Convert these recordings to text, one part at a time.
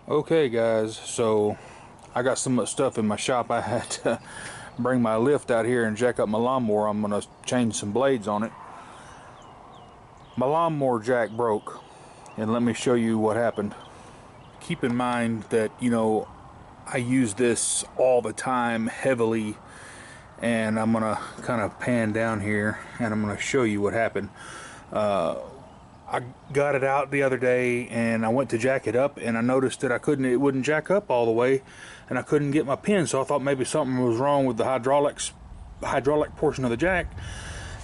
Okay guys, so I got so much stuff in my shop I had to bring my lift out here and jack up my lawnmower. I'm gonna change some blades on it. My lawnmower jack broke, and let me show you what happened. Keep in mind that, you know, I use this all the time heavily, and I'm gonna kind of pan down here and I'm gonna show you what happened. I got it out the other day and I went to jack it up, and I noticed that it wouldn't jack up all the way, and I couldn't get my pin, so I thought maybe something was wrong with the hydraulic portion of the jack.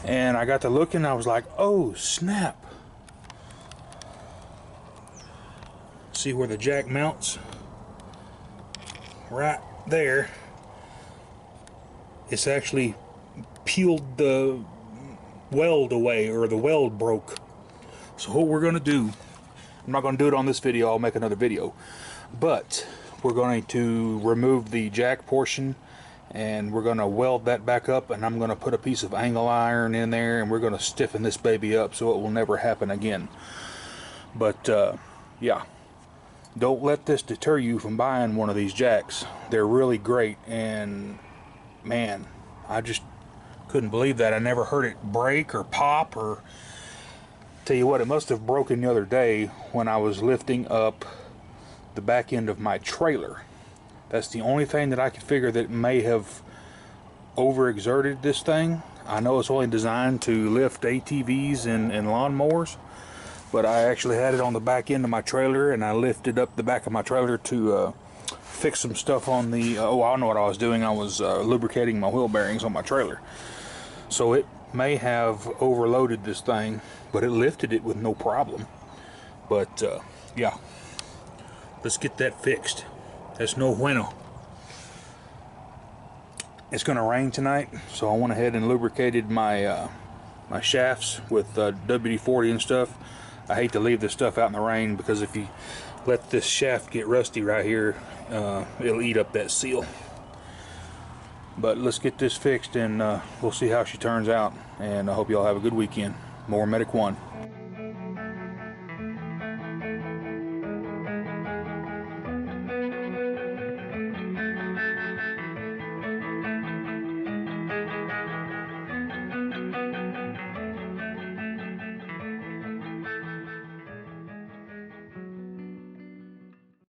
And I got to looking and I was like, oh snap. See where the jack mounts? Right there. It's actually peeled the weld away, or the weld broke. So what we're going to do, I'm not going to do it on this video, I'll make another video, but we're going to remove the jack portion and we're going to weld that back up, and I'm going to put a piece of angle iron in there and we're going to stiffen this baby up so it will never happen again. But yeah, don't let this deter you from buying one of these jacks. They're really great, and man, I just couldn't believe that. I never heard it break or pop. Or tell you what, it must have broken the other day when I was lifting up the back end of my trailer. That's the only thing that I could figure that may have overexerted this thing. I know it's only designed to lift ATVs and lawnmowers, but I actually had it on the back end of my trailer, and I lifted up the back of my trailer to fix some stuff on the I know what I was doing. I was lubricating my wheel bearings on my trailer, so it may have overloaded this thing, but it lifted it with no problem. But yeah, let's get that fixed. That's no bueno. It's gonna rain tonight, so I went ahead and lubricated my my shafts with WD-40 and stuff. I hate to leave this stuff out in the rain, because if you let this shaft get rusty right here, it'll eat up that seal. But let's get this fixed, and we'll see how she turns out, and I hope y'all have a good weekend. Mower Medic 1.